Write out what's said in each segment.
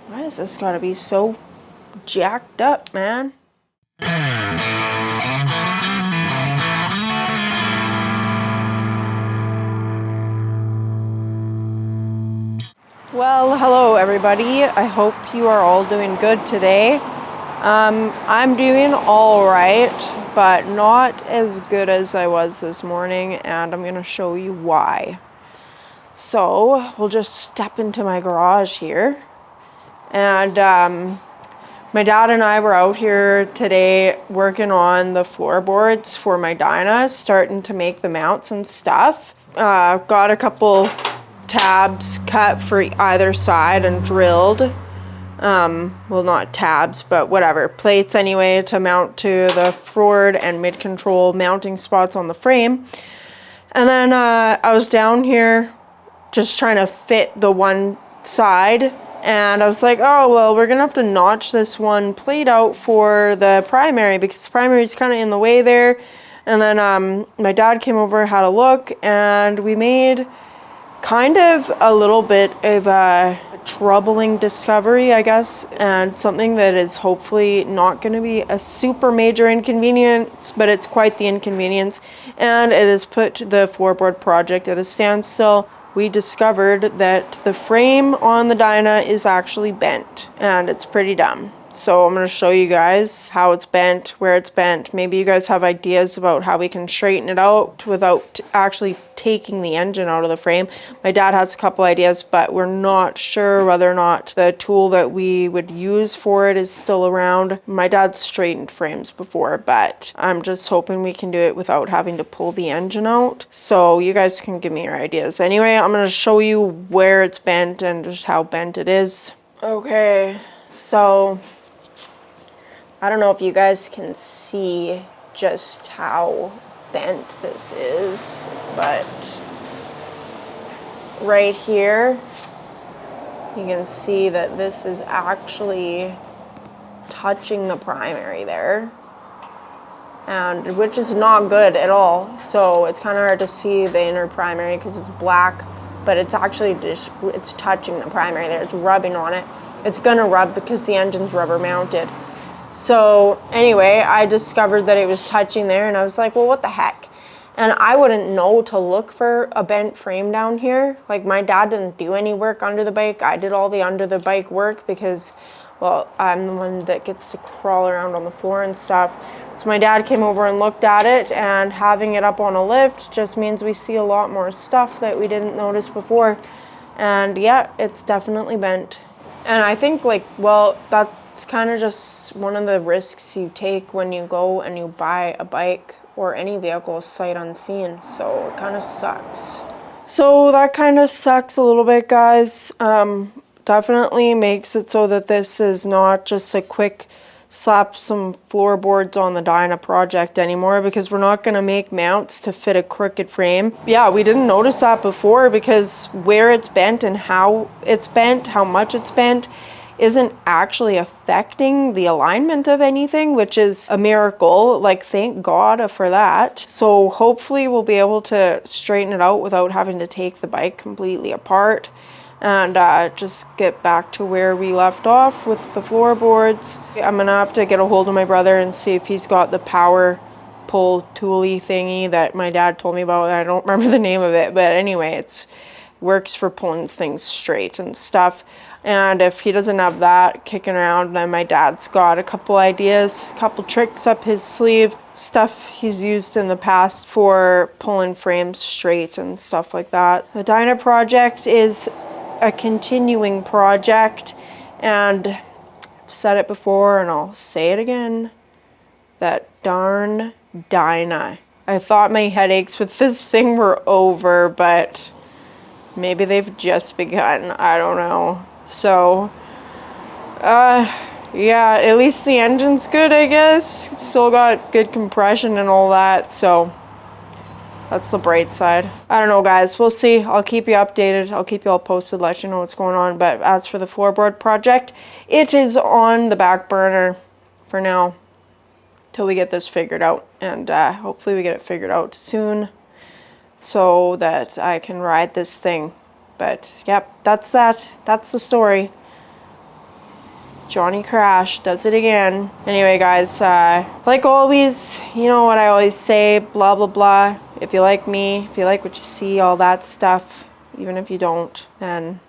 Why is this gotta be so jacked up, man? Well, hello everybody. I hope you are all doing good today. I'm doing all right, but not as good as I was this morning, and I'm gonna show you why. So we'll just step into my garage here, and my dad and I were out here today working on the floorboards for my Dyna, starting to make the mounts and stuff. Got a couple tabs cut for either side and drilled. Well, not tabs, but whatever, plates anyway, to mount to the forward and mid-control mounting spots on the frame. And then I was down here just trying to fit the one side, and I was like, oh well, we're gonna have to notch this one plate out for the primary because the primary is kind of in the way there. And then my dad came over, had a look, and we made kind of a little bit of a troubling discovery, I guess, and something that is hopefully not going to be a super major inconvenience, but it's quite the inconvenience, and it has put the floorboard project at a standstill. We discovered that the frame on the Dyna is actually bent, and it's pretty dumb. So I'm going to show you guys how it's bent, where it's bent. Maybe you guys have ideas about how we can straighten it out without actually taking the engine out of the frame. My dad has a couple ideas, but we're not sure whether or not the tool that we would use for it is still around. My dad's straightened frames before, but I'm just hoping we can do it without having to pull the engine out. So you guys can give me your ideas. Anyway, I'm going to show you where it's bent and just how bent it is. Okay, so I don't know if you guys can see just how bent this is, but right here you can see that this is actually touching the primary there, and which is not good at all. So it's kind of hard to see the inner primary because it's black, but it's actually just, it's touching the primary there. It's rubbing on it. It's gonna rub because the engine's rubber mounted. So anyway, I discovered that it was touching there, and I was like, well, what the heck? And I wouldn't know to look for a bent frame down here. Like, my dad didn't do any work under the bike. I did all the under the bike work because, well, I'm the one that gets to crawl around on the floor and stuff. So my dad came over and looked at it, and having it up on a lift just means we see a lot more stuff that we didn't notice before. And yeah, it's definitely bent. And I think, like, well, that's kind of just one of the risks you take when you go and you buy a bike or any vehicle sight unseen. So it kind of sucks. So that kind of sucks a little bit, guys. Definitely makes it so that this is not just a quick slap some floorboards on the Dyna project anymore, because we're not going to make mounts to fit a crooked frame. Yeah, we didn't notice that before because where it's bent and how it's bent, how much it's bent, isn't actually affecting the alignment of anything, which is a miracle. Like, thank God for that. So hopefully we'll be able to straighten it out without having to take the bike completely apart, and just get back to where we left off with the floorboards. I'm gonna have to get a hold of my brother and see if he's got the power pull tooly thingy that my dad told me about. I don't remember the name of it, but anyway, it's works for pulling things straight and stuff. And if he doesn't have that kicking around, then my dad's got a couple ideas, a couple tricks up his sleeve, stuff he's used in the past for pulling frames straight and stuff like that. The Dyna project is a continuing project, and I've said it before and I'll say it again, that darn Dyna. I thought my headaches with this thing were over, but maybe they've just begun. I don't know. So yeah, at least the engine's good, I guess. It's still got good compression and all that, so that's the bright side. I don't know, guys. We'll see. I'll keep you updated. I'll keep you all posted, let you know what's going on. But as for the floorboard project, it is on the back burner for now till we get this figured out. And hopefully we get it figured out soon so that I can ride this thing. But yep, that's that. That's the story. Johnny Crash does it again. Anyway, guys, like always, you know what I always say, blah, blah, blah. If you like me, if you like what you see, all that stuff, even if you don't, then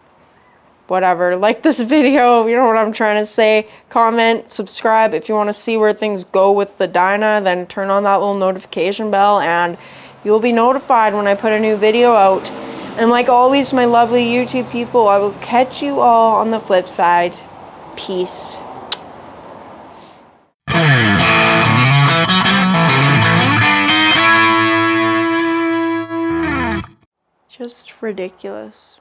whatever. Like this video, you know what I'm trying to say. Comment, subscribe. If you want to see where things go with the Dyna, then turn on that little notification bell and you'll be notified when I put a new video out. And like always, my lovely YouTube people, I will catch you all on the flip side. Peace. Just ridiculous.